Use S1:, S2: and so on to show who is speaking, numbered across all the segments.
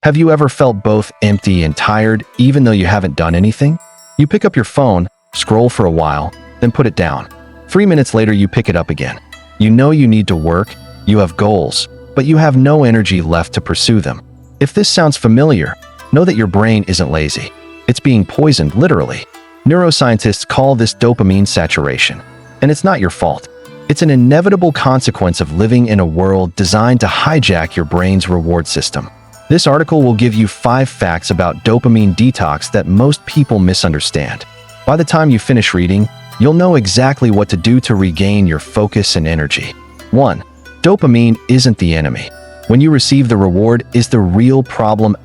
S1: Have you ever felt both empty and tired even though you haven't done anything? You pick up your phone, scroll for a while, then put it down. 3 minutes later, you pick it up again. You know you need to work, you have goals, but you have no energy left to pursue them. If this sounds familiar, know that your brain isn't lazy. It's being poisoned, literally. Neuroscientists call this dopamine saturation. And it's not your fault. It's an inevitable consequence of living in a world designed to hijack your brain's reward system. This article will give you 5 facts about dopamine detox that most people misunderstand. By the time you finish reading, you'll know exactly what to do to regain your focus and energy. 1. Dopamine isn't the enemy. When you receive the reward is the real problem ***.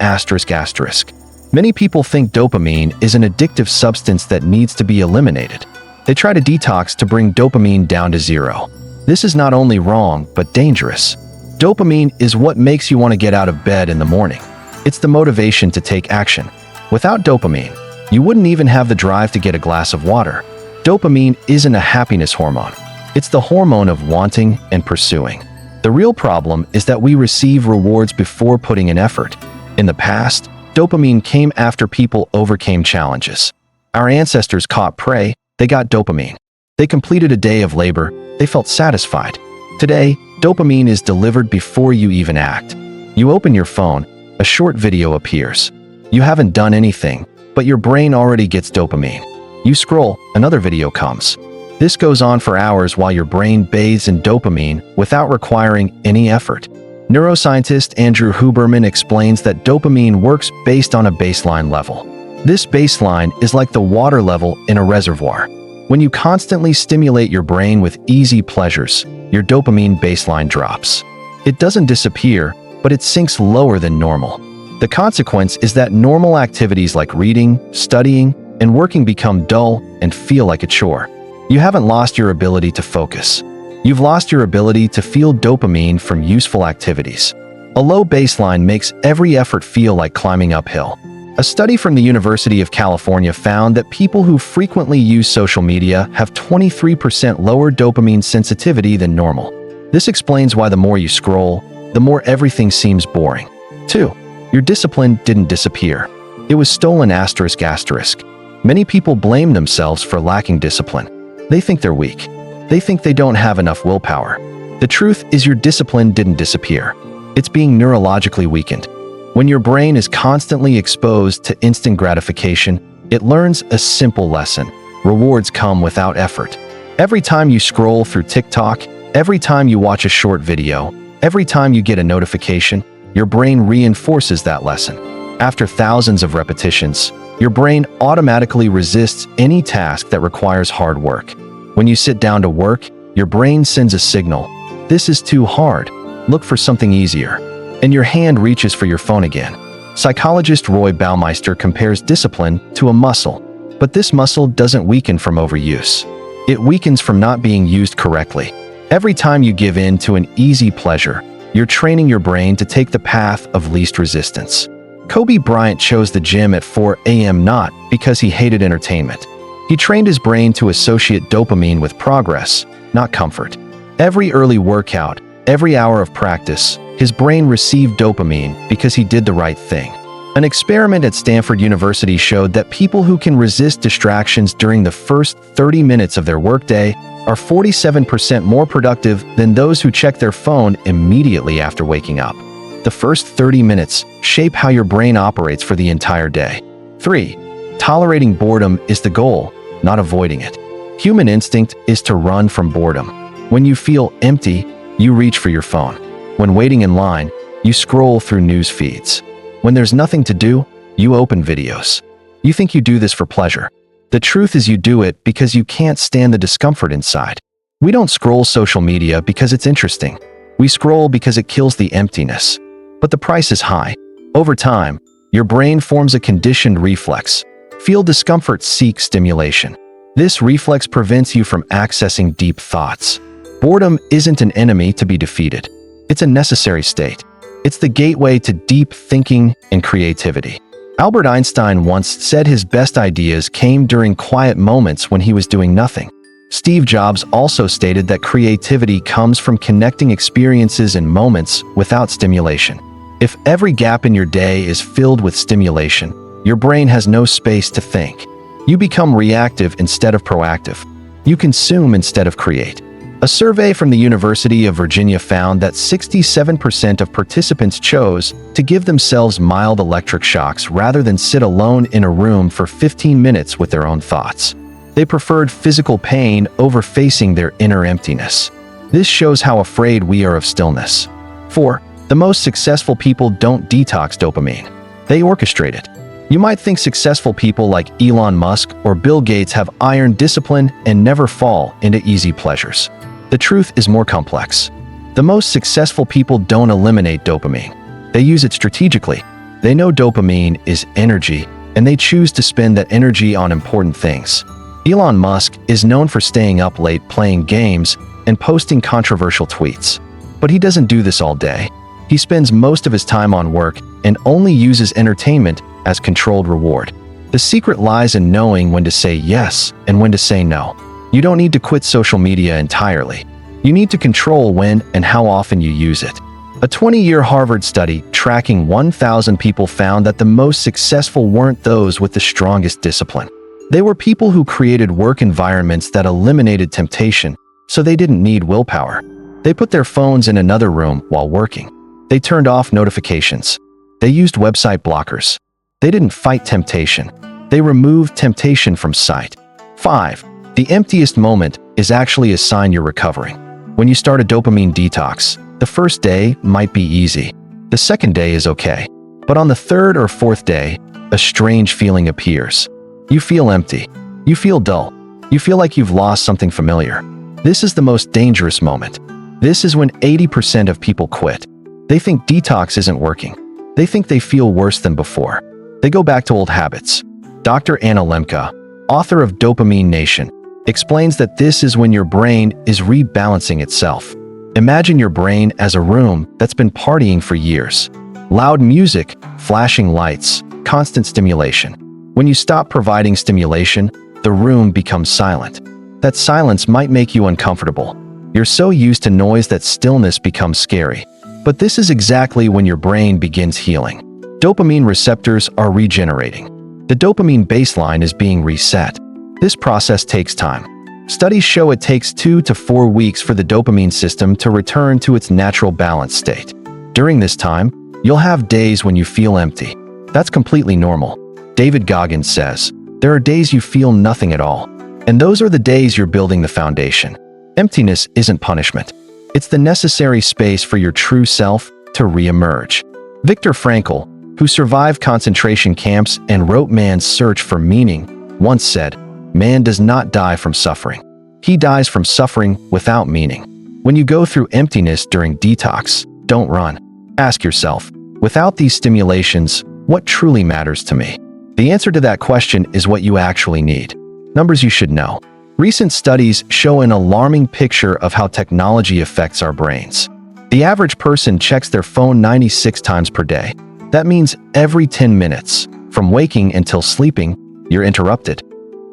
S1: Many people think dopamine is an addictive substance that needs to be eliminated. They try to detox to bring dopamine down to 0. This is not only wrong, but dangerous. Dopamine is what makes you want to get out of bed in the morning. It's the motivation to take action. Without dopamine, you wouldn't even have the drive to get a glass of water. Dopamine isn't a happiness hormone. It's the hormone of wanting and pursuing. The real problem is that we receive rewards before putting in effort. In the past, dopamine came after people overcame challenges. Our ancestors caught prey, they got dopamine. They completed a day of labor, they felt satisfied. Today, dopamine is delivered before you even act. You open your phone, a short video appears. You haven't done anything, but your brain already gets dopamine. You scroll, another video comes. This goes on for hours while your brain bathes in dopamine without requiring any effort. Neuroscientist Andrew Huberman explains that dopamine works based on a baseline level. This baseline is like the water level in a reservoir. When you constantly stimulate your brain with easy pleasures, your dopamine baseline drops. It doesn't disappear, but it sinks lower than normal. The consequence is that normal activities like reading, studying, and working become dull and feel like a chore. You haven't lost your ability to focus. You've lost your ability to feel dopamine from useful activities. A low baseline makes every effort feel like climbing uphill. A study from the University of California found that people who frequently use social media have 23% lower dopamine sensitivity than normal. This explains why the more you scroll, the more everything seems boring. 2. Your discipline didn't disappear. It was stolen ***. Many people blame themselves for lacking discipline. They think they're weak. They think they don't have enough willpower. The truth is your discipline didn't disappear. It's being neurologically weakened. When your brain is constantly exposed to instant gratification, it learns a simple lesson. Rewards come without effort. Every time you scroll through TikTok, every time you watch a short video, every time you get a notification, your brain reinforces that lesson. After thousands of repetitions, your brain automatically resists any task that requires hard work. When you sit down to work, your brain sends a signal. This is too hard. Look for something easier. And your hand reaches for your phone again. Psychologist Roy Baumeister compares discipline to a muscle, but this muscle doesn't weaken from overuse. It weakens from not being used correctly. Every time you give in to an easy pleasure, you're training your brain to take the path of least resistance. Kobe Bryant chose the gym at 4 a.m. not because he hated entertainment. He trained his brain to associate dopamine with progress, not comfort. Every early workout, every hour of practice, his brain received dopamine because he did the right thing. An experiment at Stanford University showed that people who can resist distractions during the first 30 minutes of their workday are 47% more productive than those who check their phone immediately after waking up. The first 30 minutes shape how your brain operates for the entire day. 3. Tolerating boredom is the goal, not avoiding it. Human instinct is to run from boredom. When you feel empty, you reach for your phone. When waiting in line, you scroll through news feeds. When there's nothing to do, you open videos. You think you do this for pleasure. The truth is you do it because you can't stand the discomfort inside. We don't scroll social media because it's interesting. We scroll because it kills the emptiness. But the price is high. Over time, your brain forms a conditioned reflex. Feel discomfort, seek stimulation. This reflex prevents you from accessing deep thoughts. Boredom isn't an enemy to be defeated. It's a necessary state. It's the gateway to deep thinking and creativity. Albert Einstein once said his best ideas came during quiet moments when he was doing nothing. Steve Jobs also stated that creativity comes from connecting experiences and moments without stimulation. If every gap in your day is filled with stimulation, your brain has no space to think. You become reactive instead of proactive. You consume instead of create. A survey from the University of Virginia found that 67% of participants chose to give themselves mild electric shocks rather than sit alone in a room for 15 minutes with their own thoughts. They preferred physical pain over facing their inner emptiness. This shows how afraid we are of stillness. 4. The most successful people don't detox dopamine. They orchestrate it. You might think successful people like Elon Musk or Bill Gates have iron discipline and never fall into easy pleasures. The truth is more complex. The most successful people don't eliminate dopamine. They use it strategically. They know dopamine is energy, and they choose to spend that energy on important things. Elon Musk is known for staying up late playing games and posting controversial tweets. But he doesn't do this all day. He spends most of his time on work and only uses entertainment as controlled reward. The secret lies in knowing when to say yes and when to say no. You don't need to quit social media entirely. You need to control when and how often you use it. A 20-year Harvard study tracking 1,000 people found that the most successful weren't those with the strongest discipline. They were people who created work environments that eliminated temptation, so they didn't need willpower. They put their phones in another room while working. They turned off notifications. They used website blockers. They didn't fight temptation. They removed temptation from sight. 5. The emptiest moment is actually a sign you're recovering. When you start a dopamine detox, the first day might be easy. The second day is okay. But on the third or fourth day, a strange feeling appears. You feel empty. You feel dull. You feel like you've lost something familiar. This is the most dangerous moment. This is when 80% of people quit. They think detox isn't working. They think they feel worse than before. They go back to old habits. Dr. Anna Lemke, author of Dopamine Nation, explains that this is when your brain is rebalancing itself. Imagine your brain as a room that's been partying for years. Loud music, flashing lights, constant stimulation. When you stop providing stimulation, the room becomes silent. That silence might make you uncomfortable. You're so used to noise that stillness becomes scary. But this is exactly when your brain begins healing. Dopamine receptors are regenerating. The dopamine baseline is being reset. This process takes time. Studies show it takes 2 to 4 weeks for the dopamine system to return to its natural balance state. During this time, you'll have days when you feel empty. That's completely normal. David Goggins says, there are days you feel nothing at all. And those are the days you're building the foundation. Emptiness isn't punishment. It's the necessary space for your true self to re-emerge. Viktor Frankl, who survived concentration camps and wrote Man's Search for Meaning, once said, man does not die from suffering. He dies from suffering without meaning. When you go through emptiness during detox, don't run. Ask yourself, without these stimulations, what truly matters to me? The answer to that question is what you actually need. Numbers you should know. Recent studies show an alarming picture of how technology affects our brains. The average person checks their phone 96 times per day. That means every 10 minutes, from waking until sleeping, you're interrupted.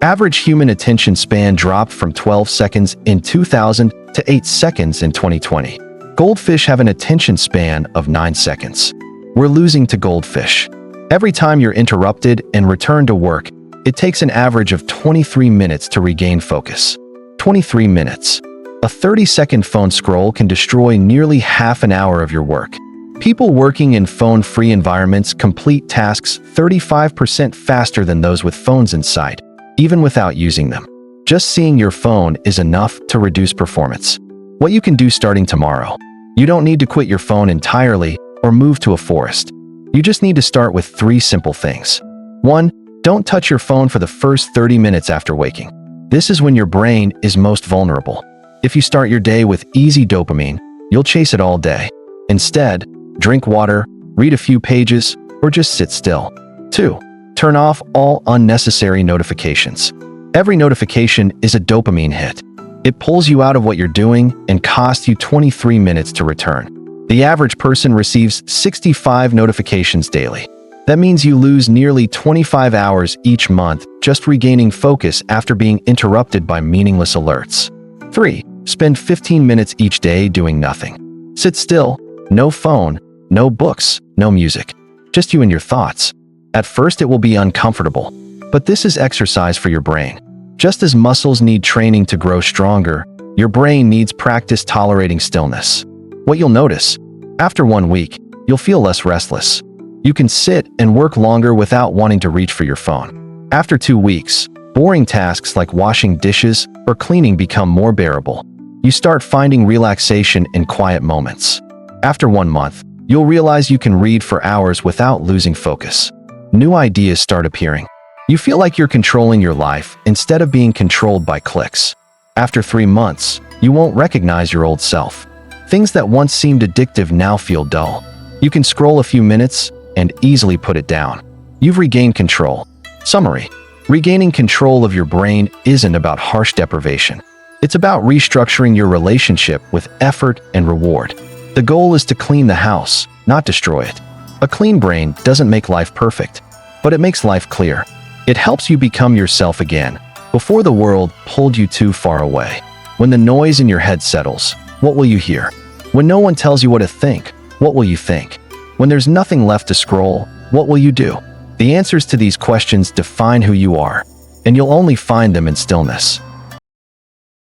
S1: Average human attention span dropped from 12 seconds in 2000 to 8 seconds in 2020. Goldfish have an attention span of 9 seconds. We're losing to goldfish. Every time you're interrupted and return to work, it takes an average of 23 minutes to regain focus. 23 minutes. A 30-second phone scroll can destroy nearly half an hour of your work. People working in phone-free environments complete tasks 35% faster than those with phones in sight, even without using them. Just seeing your phone is enough to reduce performance. What you can do starting tomorrow. You don't need to quit your phone entirely or move to a forest. You just need to start with 3 simple things. 1. Don't touch your phone for the first 30 minutes after waking. This is when your brain is most vulnerable. If you start your day with easy dopamine, you'll chase it all day. Instead, drink water, read a few pages, or just sit still. 2. Turn off all unnecessary notifications. Every notification is a dopamine hit. It pulls you out of what you're doing and costs you 23 minutes to return. The average person receives 65 notifications daily. That means you lose nearly 25 hours each month just regaining focus after being interrupted by meaningless alerts. 3. Spend 15 minutes each day doing nothing. Sit still, no phone, No books, no music, just you and your thoughts. At first, it will be uncomfortable, but this is exercise for your brain. Just as muscles need training to grow stronger, your brain needs practice tolerating stillness. What you'll notice, after 1 week, you'll feel less restless. You can sit and work longer without wanting to reach for your phone. After 2 weeks, boring tasks like washing dishes or cleaning become more bearable. You start finding relaxation in quiet moments. After 1 month, you'll realize you can read for hours without losing focus. New ideas start appearing. You feel like you're controlling your life instead of being controlled by clicks. After 3 months, you won't recognize your old self. Things that once seemed addictive now feel dull. You can scroll a few minutes and easily put it down. You've regained control. Summary: regaining control of your brain isn't about harsh deprivation. It's about restructuring your relationship with effort and reward. The goal is to clean the house, not destroy it. A clean brain doesn't make life perfect, but it makes life clear. It helps you become yourself again, before the world pulled you too far away. When the noise in your head settles, what will you hear? When no one tells you what to think, what will you think? When there's nothing left to scroll, what will you do? The answers to these questions define who you are, and you'll only find them in stillness.